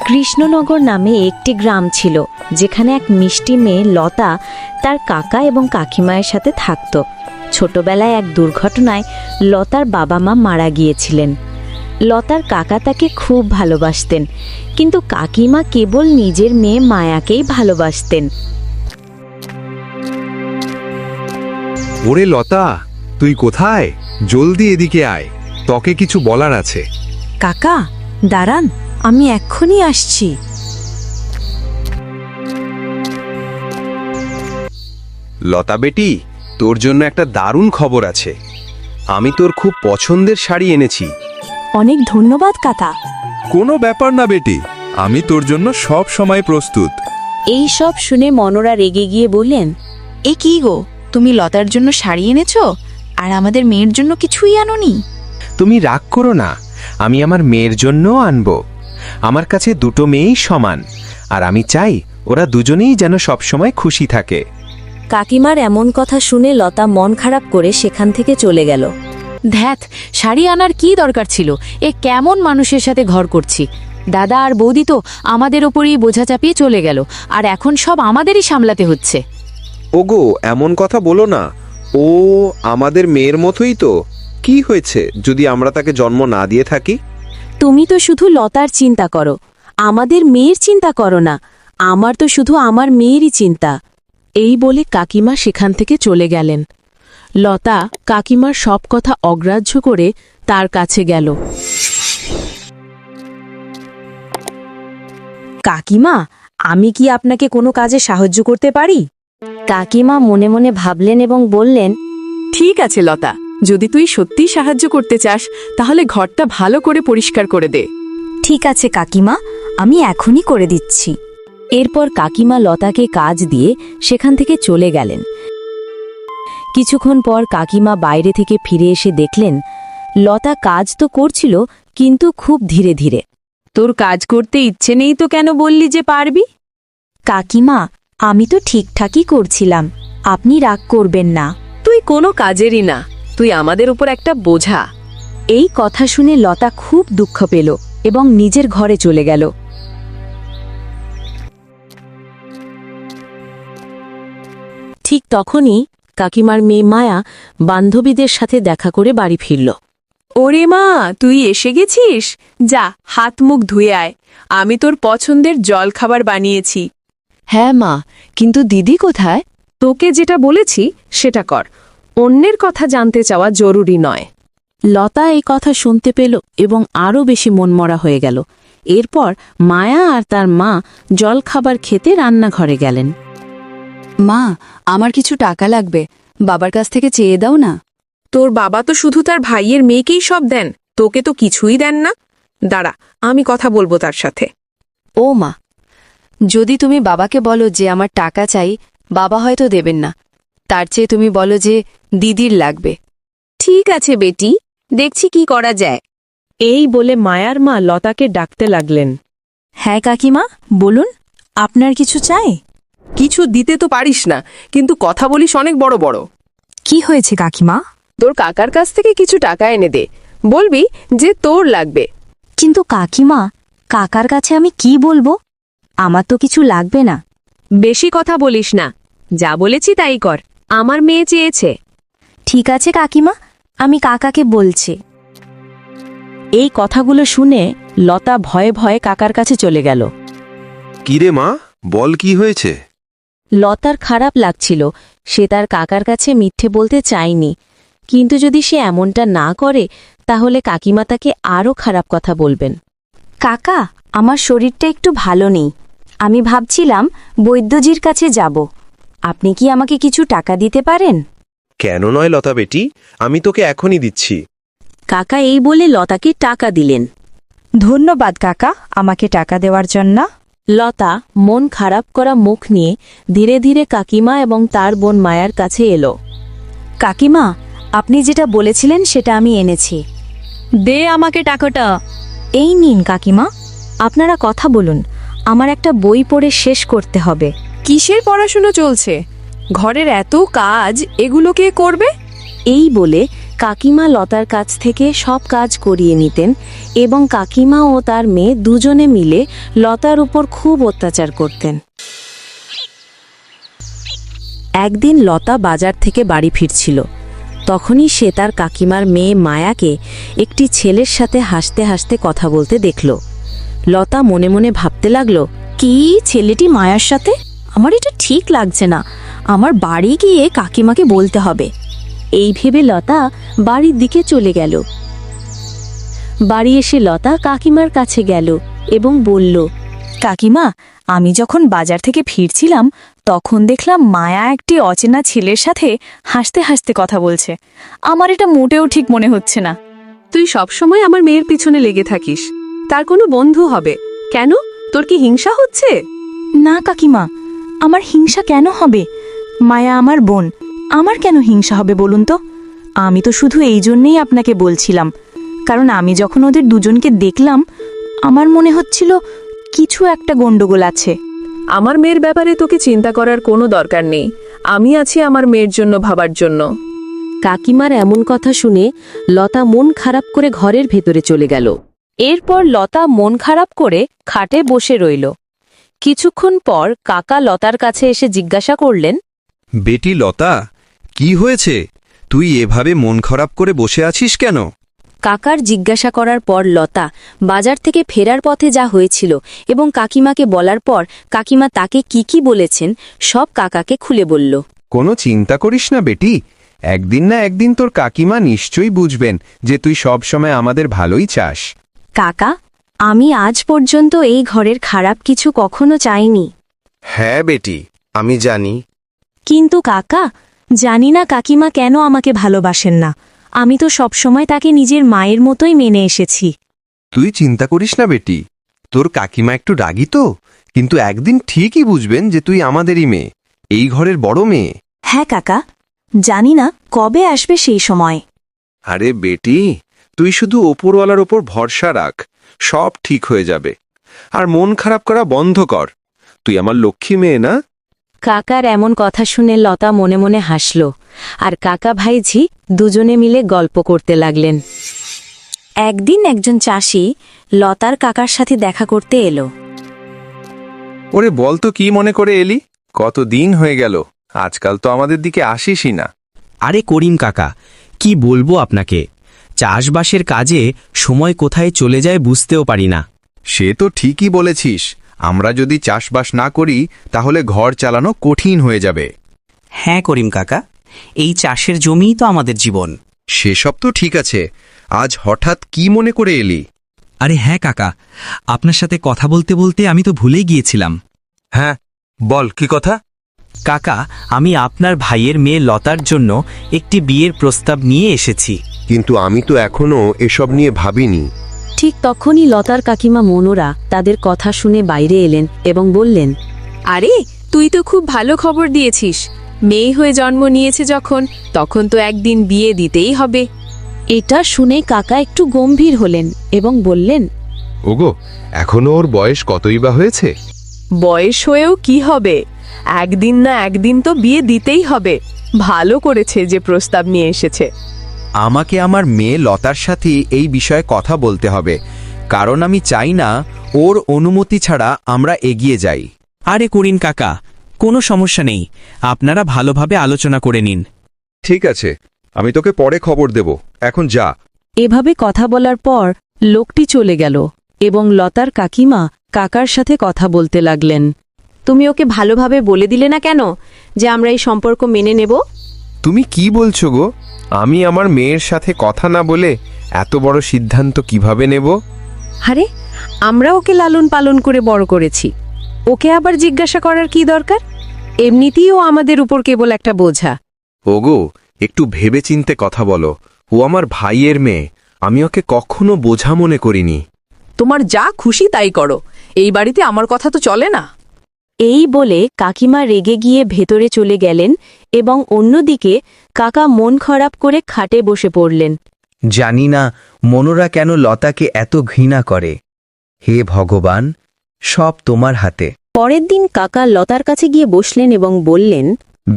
কৃষ্ণনগর নামে একটি গ্রাম ছিল, যেখানে এক মিষ্টি মেয়ে লতা তার কাকা এবং কাকিমায়ের সাথে থাকত। ছোটবেলায় এক দুর্ঘটনায় লতার বাবা মা মারা গিয়েছিলেন। লতার কাকা তাকে খুব ভালোবাসতেন, কিন্তু কাকিমা কেবল নিজের মেয়ে মায়াকেই ভালোবাসতেন। ওরে লতা, তুই কোথায়? জলদি এদিকে আয়, তোকে কিছু বলার আছে। কাকা দাঁড়ান, আমি এক্ষুনি আসছি। লতা বেটি, তোর জন্য একটা দারুণ খবর আছে। আমি তোর খুব পছন্দের শাড়ি এনেছি। অনেক ধন্যবাদ কাকা। কোনো ব্যাপার না বেটি, আমি তোর জন্য সব সময় প্রস্তুত। এই সব শুনে মনোরা রেগে গিয়ে বললেন, এ কি গো, তুমি লতার জন্য শাড়ি এনেছো আর আমাদের মেয়ের জন্য কিছুই আনোনি? তুমি রাগ করো না, আমি আমার মেয়ের জন্যও আনবো। আমার কাছে দুটো মেয়েই সমান, আর আমি চাই ওরা দুজনেই যেন সবসময় খুশি থাকে। কাকিমার এমন কথা শুনে লতা মন খারাপ করে সেখান থেকে চলে গেল। ধ্যাত, শাড়ি আনার কি দরকার ছিল? এ কেমন মানুষের সাথে ঘর করছি? দাদা আর বৌদি তো আমাদের ওপরই বোঝা চাপিয়ে চলে গেল, আর এখন সব আমাদেরই সামলাতে হচ্ছে। ওগো, এমন কথা বলো না। ও আমাদের মেয়ের মতোই তো। কি হয়েছে যদি আমরা তাকে জন্ম না দিয়ে থাকি? তুমি তো শুধু লতার চিন্তা করো, আমাদের মেয়ের চিন্তা করো না। আমার তো শুধু আমার মেয়েরই চিন্তা। এই বলে কাকিমা সেখান থেকে চলে গেলেন। লতা কাকিমার সব কথা অগ্রাহ্য করে তার কাছে গেল। কাকিমা, আমি কি আপনাকে কোনো কাজে সাহায্য করতে পারি? কাকিমা মনে মনে ভাবলেন এবং বললেন, ঠিক আছে লতা, যদি তুই সত্যিই সাহায্য করতে চাস তাহলে ঘরটা ভালো করে পরিষ্কার করে দে। ঠিক আছে কাকিমা, আমি এখনই করে দিচ্ছি। এরপর কাকিমা লতাকে কাজ দিয়ে সেখান থেকে চলে গেলেন। কিছুক্ষণ পর কাকিমা বাইরে থেকে ফিরে এসে দেখলেন লতা কাজ তো করছিল, কিন্তু খুব ধীরে ধীরে। তোর কাজ করতে ইচ্ছে নেই তো কেন বললি যে পারবি? কাকিমা, আমি তো ঠিকঠাকই করছিলাম, আপনি রাগ করবেন না। তুই কোনো কাজেরই না, তুই আমাদের উপর একটা বোঝা। এই কথা শুনে লতা খুব দুঃখ পেল এবং নিজের ঘরে চলে গেল। ঠিক তখনই কাকিমার মেয়ে মায়া বান্ধবীদের সাথে দেখা করে বাড়ি ফিরল। ওরে মা, তুই এসে গেছিস? যা, হাত মুখ ধুয়ে আয়, আমি তোর পছন্দের জলখাবার বানিয়েছি। হ্যাঁ মা, কিন্তু দিদি কোথায়? তোকে যেটা বলেছি সেটা কর, অন্যের কথা জানতে চাওয়া জরুরি নয়। লতা এই কথা শুনতে পেল এবং আরও বেশি মনমরা হয়ে গেল। এরপর মায়া আর তার মা জলখাবার খেতে রান্নাঘরে গেলেন। মা, আমার কিছু টাকা লাগবে, বাবার কাছ থেকে চেয়ে দাও না। তোর বাবা তো শুধু তার ভাইয়ের মেয়েকেই সব দেন, তোকে তো কিছুই দেন না। দাঁড়া, আমি কথা বলবো তার সাথে। ও মা, যদি তুমি বাবাকে বলো যে আমার টাকা চাই, বাবা হয়তো দেবেন না। তার চেয়ে তুমি বলো যে দিদির লাগবে। ঠিক আছে বেটি, দেখছি কি করা যায়। এই বলে মায়ার মা লতাকে ডাকতে লাগলেন। হ্যাঁ কাকিমা, বলুন, আপনার কিছু চাই? কিছু দিতে তো পারিস না, কিন্তু কথা বলিস অনেক বড় বড়। কি হয়েছে কাকিমা? তোর কাকার কাছ থেকে কিছু টাকা এনে দে, বলবি যে তোর লাগবে। কিন্তু কাকিমা, কাকার কাছে আমি কি বলবো? আমার তো কিছু লাগবে না। বেশি কথা বলিস না, যা বলেছি তাই কর, আমার মেয়ে চেয়েছে। ঠিক আছে কাকিমা, আমি কাকাকে বলছি। এই কথাগুলো শুনে লতা ভয়ে ভয়ে কাকার কাছে চলে গেল। কিরে মা, বল কি হয়েছে? লতার খারাপ লাগছিল, সে তার কাকার কাছে মিথ্যে বলতে চায়নি, কিন্তু যদি সে এমনটা না করে তাহলে কাকিমা তাকে আরও খারাপ কথা বলবেন। কাকা, আমার শরীরটা একটু ভালো নেই, আমি ভাবছিলাম বৈদ্যজির কাছে যাব। আপনি কি আমাকে কিছু টাকা দিতে পারেন? কেন নয় লতা বেটি, আমি তোকে এখনই দিচ্ছি। কাকা এই বলে লতাকে টাকা দিলেন। ধন্যবাদ কাকা, আমাকে টাকা দেওয়ার জন্য। লতা মন খারাপ করা মুখ নিয়ে ধীরে ধীরে কাকিমা এবং তার বোন মায়ার কাছে এলো। কাকিমা, আপনি যেটা বলেছিলেন সেটা আমি এনেছি। দে আমাকে টাকাটা। এই নিন কাকিমা, আপনারা কথা বলুন, আমার একটা বই পড়ে শেষ করতে হবে। কিসের পড়াশুনো চলছে? ঘরের এত কাজ, এগুলো কে করবে? এই বলে কাকিমা লতার কাছ থেকে সব কাজ করিয়ে নিতেন এবং কাকিমা ও তার মেয়ে দুজনে মিলে লতার উপর খুব অত্যাচার করতেন। একদিন লতা বাজার থেকে বাড়ি ফিরছিল। তখনই সে তার কাকিমার মেয়ে মায়াকে একটি ছেলের সাথে হাসতে হাসতে কথা বলতে দেখল। লতা মনে মনে ভাবতে লাগল, কি ছেলেটি মায়ার সাথে? আমার এটা ঠিক লাগছে না। আমার বাড়ি গিয়ে কাকিমাকে বলতে হবে। এই ভেবে লতা বাড়ির দিকে চলে গেল। বাড়ি এসে লতা কাকিমার কাছে গেল এবং বলল, কাকিমা, আমি যখন বাজার থেকে ফিরছিলাম তখন দেখলাম মায়া একটি অচেনা ছেলের সাথে হাসতে হাসতে কথা বলছে। আমার এটা মোটেও ঠিক মনে হচ্ছে না। তুই সবসময় আমার মেয়ের পিছনে লেগে থাকিস। তার কোনো বন্ধু হবে কেন? তোর কি হিংসা হচ্ছে? না কাকিমা, আমার হিংসা কেন হবে? মায়া আমার বোন, আমার কেন হিংসা হবে বলুন তো? আমি তো শুধু এই জন্যেই আপনাকে বলছিলাম, কারণ আমি যখন ওদের দুজনকে দেখলাম আমার মনে হচ্ছিল কিছু একটা গন্ডগোল আছে। আমার মেয়ের ব্যাপারে তোকে চিন্তা করার কোনো দরকার নেই। আমি আছি আমার মেয়ের জন্য ভাবার জন্য। কাকিমার এমন কথা শুনে লতা মন খারাপ করে ঘরের ভেতরে চলে গেল। এরপর লতা মন খারাপ করে খাটে বসে রইল। কিছুক্ষণ পর কাকা লতার কাছে এসে জিজ্ঞাসা করলেন, বেটি লতা, কি হয়েছে? তুই এভাবে মন খারাপ করে বসে আছিস কেন? কাকার জিজ্ঞাসা করার পর লতা বাজার থেকে ফেরার পথে যা হয়েছিল এবং কাকিমাকে বলার পর কাকিমা তাকে কি কি বলেছেন সব কাকাকে খুলে বলল। কোনো চিন্তা করিস না বেটি, একদিন না একদিন তোর কাকিমা নিশ্চয়ই বুঝবেন যে তুই সব সময় আমাদের ভালোই চাস। কাকা, আমি আজ পর্যন্ত এই ঘরের খারাপ কিছু কখনো চাইনি। হ্যাঁ বেটি, আমি জানি। কিন্তু কাকা, জানি না কাকিমা কেন আমাকে ভালোবাসেন না। আমি তো সবসময় তাকে নিজের মায়ের মতোই মেনে এসেছি। তুই চিন্তা করিস না বেটি, তোর কাকিমা একটু রাগী তো, কিন্তু একদিন ঠিকই বুঝবেন যে তুই আমাদেরই মেয়ে, এই ঘরের বড় মেয়ে। হ্যাঁ কাকা, জানি না কবে আসবে সেই সময়। আরে বেটি, তুই শুধু ওপরওয়ালার ওপর ভরসা রাখ, সব ঠিক হয়ে যাবে। আর মন খারাপ করা বন্ধ কর, তুই আমার লক্ষ্মী মেয়ে না? কাকার এমন কথা শুনে লতা মনে মনে হাসল, আর কাকা ভাইঝি দুজনে মিলে গল্প করতে লাগলেন। একদিন একজন চাষি লতার কাকার সাথে দেখা করতে এলো। ওরে বল তো, কি মনে করে এলি? কতদিন হয়ে গেল, আজকাল তো আমাদের দিকে আসিসই না। আরে করিম কাকা, কি বলবো আপনাকে, চাষবাসের কাজে সময় কোথায় চলে যায় বুঝতেও পারি না। সে তো ঠিকই বলেছিস, আমরা যদি চাষবাস না করি তাহলে ঘর চালানো কঠিন হয়ে যাবে। হ্যাঁ করিম কাকা, এই চাষের জমিই তো আমাদের জীবন। সেসব তো ঠিক আছে, আজ হঠাৎ কি মনে করে এলি? আরে হ্যাঁ কাকা, আপনার সাথে কথা বলতে বলতে আমি তো ভুলেই গিয়েছিলাম। হ্যাঁ, বল কি কথা? কাকা, আমি আপনার ভাইয়ের মেয়ে লতার জন্য একটি বিয়ের প্রস্তাব নিয়ে এসেছি। কিন্তু আমি তো এখনো এসব নিয়ে ভাবিনি। ঠিক তখনই লতার কাকিমা মনোরা তাদের কথা শুনে বাইরে এলেন এবং বললেন, আরে, তুই তো খুব ভালো খবর দিয়েছিস। মেয়ে হয়ে জন্ম নিয়েছে যখন, তখন তো একদিন বিয়ে দিতেই হবে। এটা শুনে কাকা একটু গম্ভীর হলেন এবং বললেন, ওগো, এখনো ওর বয়স কতই বা হয়েছে? বয়স হয়েও কি হবে, একদিন না একদিন তো বিয়ে দিতেই হবে। ভালো করেছে যে প্রস্তাব নিয়ে এসেছে। আমাকে আমার মেয়ে লতার সাথে এই বিষয়ে কথা বলতে হবে, কারণ আমি চাই না ওর অনুমতি ছাড়া আমরা এগিয়ে যাই। আরে করিম কাকা, কোনো সমস্যা নেই, আপনারা ভালোভাবে আলোচনা করে নিন। ঠিক আছে, আমি তোকে পরে খবর দেব, এখন যা। এভাবে কথা বলার পর লোকটি চলে গেল এবং লতার কাকিমা কাকার সাথে কথা বলতে লাগলেন। তুমি ওকে ভালোভাবে বলে দিলে না কেন যে আমরা এই সম্পর্ক মেনে নেব? তুমি কি বলছো গো? আমি আমার মেয়ের সাথে কথা না বলে এত বড় সিদ্ধান্ত কিভাবে নেব? আরে, আমরা ওকে লালন পালন করে বড় করেছি, ওকে আবার জিজ্ঞাসা করার কি দরকার? এমনিতেই ও আমাদের উপর কেবল একটা বোঝা। ওগো, একটু ভেবেচিন্তে কথা বলো, ও আমার ভাইয়ের মেয়ে, আমি ওকে কখনো বোঝা মনে করিনি। তোমার যা খুশি তাই করো, এই বাড়িতে আমার কথা তো চলে না। এই বলে কাকিমা রেগে গিয়ে ভেতরে চলে গেলেন এবং অন্যদিকে কাকা মন খারাপ করে খাটে বসে পড়লেন। জানি না মনোরা কেন লতাকে এত ঘৃণা করে। হে ভগবান, সব তোমার হাতে। পরের দিন কাকা লতার কাছে গিয়ে বসলেন এবং বললেন,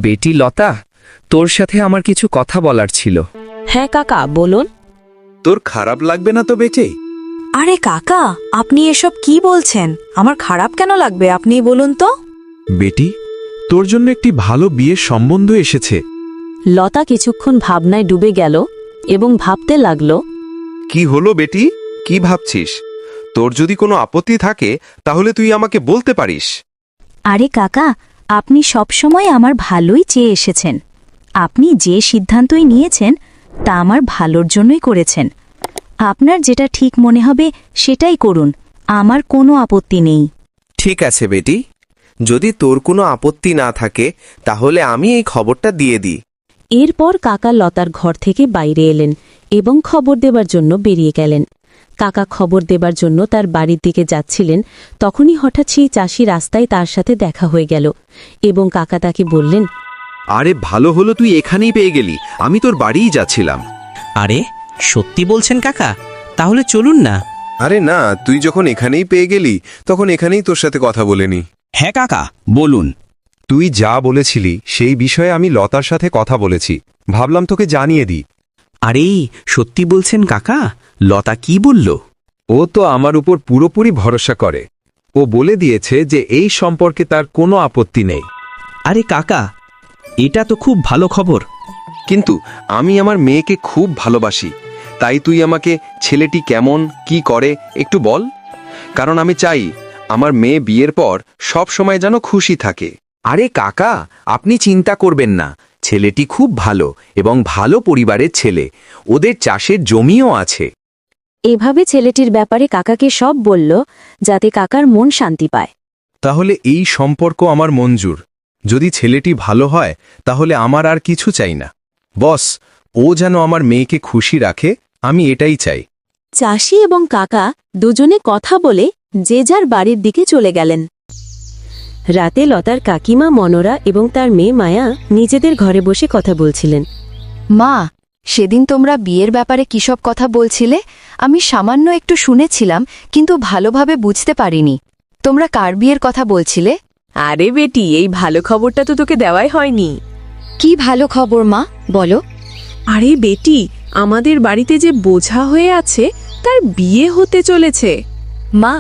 বেটি লতা, তোর সাথে আমার কিছু কথা বলার ছিল। হ্যাঁ কাকা বলুন। তোর খারাপ লাগবে না তো বেটে? আরে কাকা, আপনি এসব কি বলছেন? আমার খারাপ কেন লাগবে আপনি বলুন তো? বেটি, তোর জন্য একটি ভালো বিয়ের সম্বন্ধ এসেছে। লতা কিছুক্ষণ ভাবনায় ডুবে গেল এবং ভাবতে লাগল। কি হলো বেটি, কি ভাবছিস? তোর যদি কোনো আপত্তি থাকে তাহলে তুই আমাকে বলতে পারিস। আরে কাকা, আপনি সবসময় আমার ভালোই চেয়ে এসেছেন। আপনি যে সিদ্ধান্তই নিয়েছেন তা আমার ভালোর জন্যই করেছেন। আপনার যেটা ঠিক মনে হবে সেটাই করুন, আমার কোনো আপত্তি নেই। ঠিক আছে বেটি, যদি তোর কোনো আপত্তি না থাকে তাহলে আমি এই খবরটা দিয়ে দিই। এরপর কাকা লতার ঘর থেকে বাইরে এলেন এবং খবর দেবার জন্য বেরিয়ে গেলেন। কাকা খবর দেবার জন্য তার বাড়ির দিকে যাচ্ছিলেন, তখনই হঠাৎ সেই চাষি রাস্তায় তার সাথে দেখা হয়ে গেল এবং কাকা তাকে বললেন, আরে ভালো হলো তুই এখানেই পেয়ে গেলি, আমি তোর বাড়িই যাচ্ছিলাম। আরে সত্যি বলছেন কাকা? তাহলে চলুন না। আরে না, তুই যখন এখানেই পেয়ে গেলি তখন এখানেই তোর সাথে কথা বলে নি। হ্যাঁ কাকা বলুন। তুই যা বলেছিলি সেই বিষয়ে আমি লতার সাথে কথা বলেছি, ভাবলাম তোকে জানিয়ে দিই। আরে সত্যি বলছেন কাকা? লতা কি বলল? ও তো আমার উপর পুরোপুরি ভরসা করে। ও বলে দিয়েছে যে এই সম্পর্কে তার কোনো আপত্তি নেই। আরে কাকা, এটা তো খুব ভালো খবর। কিন্তু আমি আমার মেয়েকে খুব ভালোবাসি, তাই তুই আমাকে ছেলেটি কেমন কি করে একটু বল, কারণ আমি চাই আমার মেয়ে বিয়ের পর সব সময় যেন খুশি থাকে। আরে কাকা, আপনি চিন্তা করবেন না, ছেলেটি খুব ভালো এবং ভালো পরিবারের ছেলে, ওদের চাষের জমিও আছে। এভাবে ছেলেটির ব্যাপারে কাকাকে সব বলল, যাতে কাকার মন শান্তি পায়। তাহলে এই সম্পর্ক আমার মঞ্জুর। যদি ছেলেটি ভালো হয় তাহলে আমার আর কিছু চাই না। বস, ও যেন আমার মেয়েকে খুশি রাখে, আমি এটাই চাই। চাষি এবং কাকা দুজনে কথা বলে যে যার বাড়ির দিকে চলে গেলেন। রাতে লতার কাকিমা মনোরা এবং তার মেয়ে মায়া নিজেদের ঘরে বসে কথা বলছিলেন। মা, সেদিন তোমরা বিয়ের ব্যাপারে কিসব কথা বলছিলে? আমি সামান্য একটু শুনেছিলাম, কিন্তু ভালোভাবে বুঝতে পারিনি। তোমরা কার বিয়ের কথা বলছিলে? আরে বেটি, এই ভালো খবরটা তো তোকে দেওয়াই হয়নি। কি ভালো খবর মা, বলো। আরে বেটি, আমাদের বাড়িতে যে বোঝা হয়ে আছে তার বিয়ে হতে চলেছে। মা,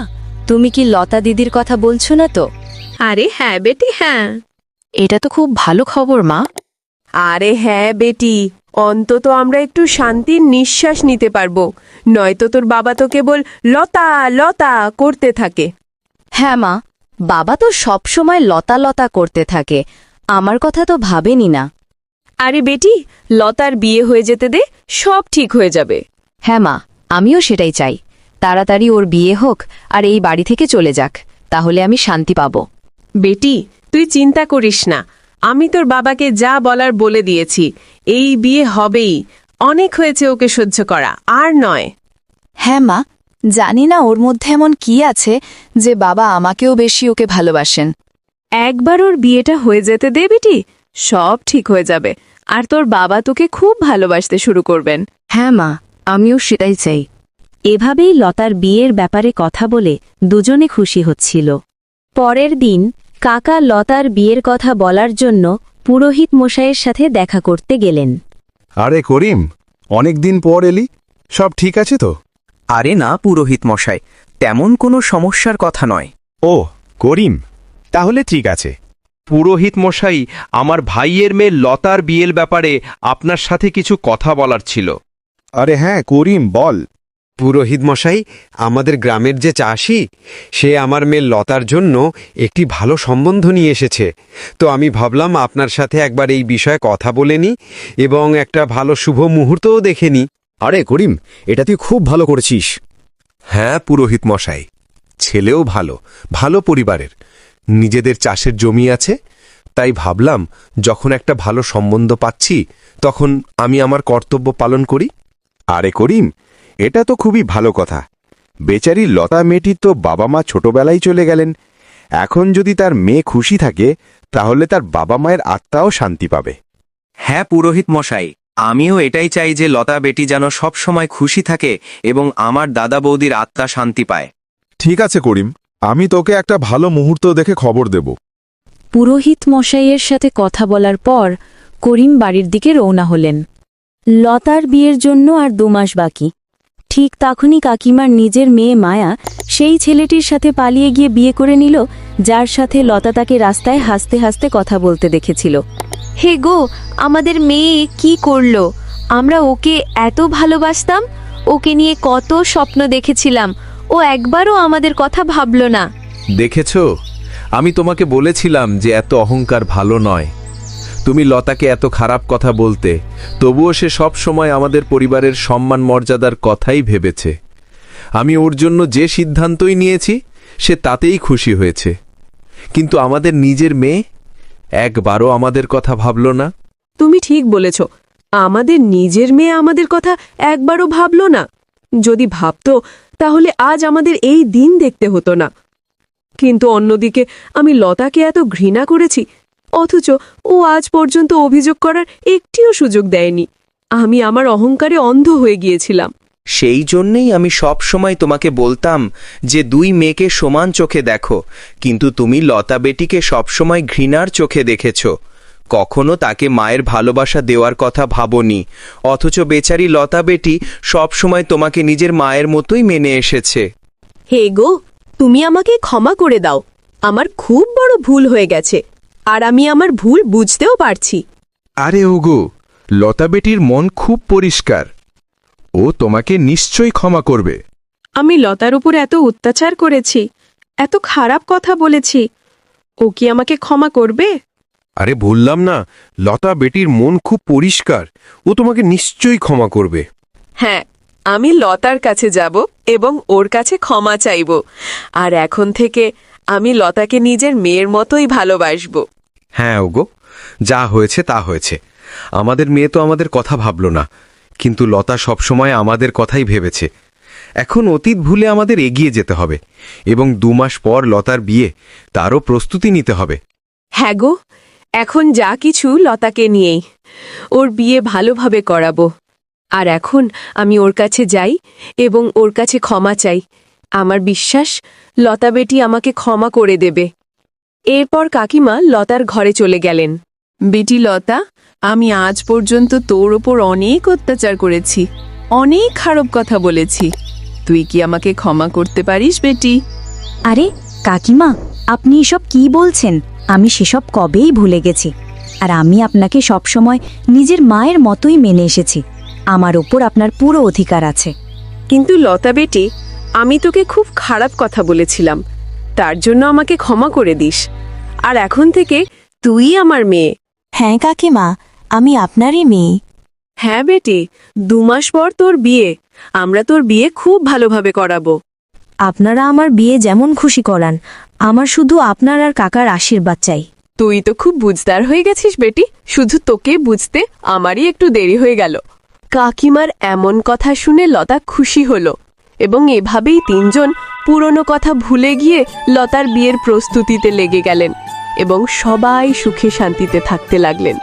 তুমি কি লতা দিদির কথা বলছো না তো? আরে হ্যাঁ বেটি, হ্যাঁ। এটা তো খুব ভালো খবর মা। আরে হ্যাঁ বেটি, অন্তত আমরা একটু শান্তির নিঃশ্বাস নিতে পারবো, নয়তো তোর বাবা তো কেবল লতা লতা করতে থাকে। হ্যাঁ মা, বাবা তো সবসময় লতা লতা করতে থাকে, আমার কথা তো ভাবেনি না। আরে বেটি, লতার বিয়ে হয়ে যেতে দে, সব ঠিক হয়ে যাবে। হ্যাঁ মা, আমিও সেটাই চাই। তাড়াতাড়ি ওর বিয়ে হোক আর এই বাড়ি থেকে চলে যাক, তাহলে আমি শান্তি পাব। বেটি, তুই চিন্তা করিস না, আমি তোর বাবাকে যা বলার বলে দিয়েছি, এই বিয়ে হবেই। অনেক হয়েছে ওকে সহ্য করা, আর নয়। হ্যাঁ মা, জানি না ওর মধ্যে এমন কি আছে যে বাবা আমাকেও বেশি ওকে ভালোবাসেন। একবার ওর বিয়েটা হয়ে যেতে দে বেটি, সব ঠিক হয়ে যাবে, আর তোর বাবা তোকে খুব ভালোবাসতে শুরু করবেন। হ্যাঁ মা, আমিও সেটাই চাই। এভাবেই লতার বিয়ের ব্যাপারে কথা বলে দুজনে খুশি হচ্ছিল। পরের দিন কাকা লতার বিয়ের কথা বলার জন্য পুরোহিত মশাইয়ের সাথে দেখা করতে গেলেন। আরে করিম, অনেক দিন পর এলি, সব ঠিক আছে তো? আরে না পুরোহিত মশাই, তেমন কোনো সমস্যার কথা নয়। ও করিম, তাহলে ঠিক আছে। পুরোহিত মশাই, আমার ভাইয়ের মেয়ে লতার বিয়ের ব্যাপারে আপনার সাথে কিছু কথা বলার ছিল। আরে হ্যাঁ করিম, বল। পুরোহিত মশাই, আমাদের গ্রামের যে চাষি, সে আমার মেয়ে লতার জন্য একটি ভালো সম্বন্ধ নিয়ে এসেছে, তো আমি ভাবলাম আপনার সাথে একবার এই বিষয়ে কথা বলে নি এবং একটা ভালো শুভ মুহূর্তও দেখে নি। আরে করিম, এটা তুই খুব ভালো করেছিস। হ্যাঁ পুরোহিত মশাই, ছেলেও ভালো, ভালো পরিবারের, নিজেদের চাষের জমি আছে, তাই ভাবলাম যখন একটা ভালো সম্বন্ধ পাচ্ছি তখন আমি আমার কর্তব্য পালন করি। আরে করিম, এটা তো খুবই ভালো কথা। বেচারি লতা মেয়েটি তো বাবা মা ছোটবেলায় চলে গেলেন, এখন যদি তার মেয়ে খুশি থাকে তাহলে তার বাবা মায়ের আত্মাও শান্তি পাবে। হ্যাঁ পুরোহিত মশাই, আমিও এটাই চাই যে লতা বেটি যেন সব সময় খুশি থাকে এবং আমার দাদা বৌদির আত্মা শান্তি পায়। ঠিক আছে করিম, আমি তোকে একটা ভালো মুহূর্ত দেখে খবর দেব। পুরোহিত মশাইয়ের সাথে কথা বলার পর করিম বাড়ির দিকে রওনা হলেন। লতার বিয়ের জন্য আর 2 মাস বাকি। ঠিক তখনই কাকিমার নিজের মেয়ে মায়া সেই ছেলেটির সাথে পালিয়ে গিয়ে বিয়ে করে নিল, যার সাথে লতা তাকে রাস্তায় হাসতে হাসতে কথা বলতে দেখেছিল। হে গো, আমাদের মেয়ে কি করলো? আমরা ওকে এত ভালোবাসতাম, ওকে নিয়ে কত স্বপ্ন দেখেছিলাম, ও একবারও আমাদের কথা ভাবলো না। দেখেছ, আমি তোমাকে বলেছিলাম যে এত অহংকার ভালো নয়। তুমি লতাকে এত খারাপ কথা বলতে, তবুও সে সব সময় আমাদের পরিবারের সম্মান মর্যাদার কথাই ভেবেছে। আমি ওর জন্য যে সিদ্ধান্তই নিয়েছি সে তাতেই খুশি হয়েছে, কিন্তু আমাদের নিজের মেয়ে একবারও আমাদের কথা ভাবল না। তুমি ঠিক বলেছ, আমাদের নিজের মেয়ে আমাদের কথা একবারও ভাবল না। যদি ভাবতো তাহলে আজ আমাদের এই দিন দেখতে হতো না। কিন্তু অন্যদিকে আমি লতাকে এত ঘৃণা করেছি, অথচ ও আজ পর্যন্ত অভিযোগ করার একটিও সুযোগ দেয়নি। আমি আমার অহংকারে অন্ধ হয়ে গিয়েছিলাম। সেই জন্যেই আমি সব সময় তোমাকে বলতাম যে 2 মেয়েকে সমান চোখে দেখো, কিন্তু তুমি লতা বেটিকে সবসময় ঘৃণার চোখে দেখেছ। কখনো তাকে মায়ের ভালোবাসা দেওয়ার কথা ভাবনি, অথচ বেচারি লতা বেটি সব সময় তোমাকে নিজের মায়ের মতোই মেনে এসেছে। হে গো, তুমি আমাকে ক্ষমা করে দাও। আমার খুব বড় ভুল হয়ে গেছে, আর আমি আমার ভুল বুঝতেও পারছি। আরে ওগো, লতা বেটির মন খুব পরিষ্কার, ও তোমাকে নিশ্চয়ই ক্ষমা করবে। আমি লতার উপর এত অত্যাচার করেছি, এত খারাপ কথা বলেছি, ও কি আমাকে ক্ষমা করবে? আরে বললাম না, লতা বেটির মন খুব পরিষ্কার, ও তোমাকে নিশ্চয়ই ক্ষমা করবে। হ্যাঁ, আমি লতার কাছে যাব এবং ওর কাছে ক্ষমা চাইব, আর এখন থেকে আমি লতাকে নিজের মেয়ের মতোই ভালোবাসব। হ্যাঁ ওগো, যা হয়েছে তা হয়েছে। আমাদের মেয়ে তো আমাদের কথা ভাবল না, কিন্তু লতা সবসময় আমাদের কথাই ভেবেছে। এখন অতীত ভুলে আমাদের এগিয়ে যেতে হবে এবং 2 মাস পর লতার বিয়ে, তারও প্রস্তুতি নিতে হবে। হ্যাঁ গো, এখন যা কিছু লতাকে নিয়েই, ওর বিয়ে ভালোভাবে করাবো। আর এখন আমি ওর কাছে যাই এবং ওর কাছে ক্ষমা চাই। আমার বিশ্বাস লতা বেটি আমাকে ক্ষমা করে দেবে। এরপর কাকিমা লতার ঘরে চলে গেলেন। বেটি লতা, আমি আজ পর্যন্ত তোর ওপর অনেক অত্যাচার করেছি, অনেক খারাপ কথা বলেছি। তুই কি আমাকে ক্ষমা করতে পারিস বেটি? আরে কাকিমা, আপনি এসব কি বলছেন? আমি সেসব কবেই ভুলে গেছি। আর আমি আপনাকে সবসময় নিজের মায়ের মতোই মেনে এসেছি। আমার ওপর আপনার পুরো অধিকার আছে। কিন্তু লতা বেটি, আমি তোকে খুব খারাপ কথা বলেছিলাম, তার জন্য আমাকে ক্ষমা করে দিস। আর এখন থেকে তুই আমার মেয়ে। হ্যাঁ কাকিমা, আমি আপনারই মেয়ে। হ্যাঁ বেটি, 2 মাস পর তোর বিয়ে। আমরা তোর বিয়ে খুব ভালোভাবে করাবো। আপনারা আমার বিয়ে যেমন খুশি করান, আমার শুধু আপনার আর কাকার আশীর্বাদ চাই। তুই তো খুব বুঝদার হয়ে গেছিস বেটি, শুধু তোকে বুঝতে আমারই একটু দেরি হয়ে গেল। কাকিমার এমন কথা শুনে লতা খুশি হলো এবং এভাবেই 3 জন পুরনো কথা ভুলে গিয়ে লতার বিয়ের প্রস্তুতিতে লেগে গেলেন এবং সবাই সুখে শান্তিতে থাকতে লাগলেন।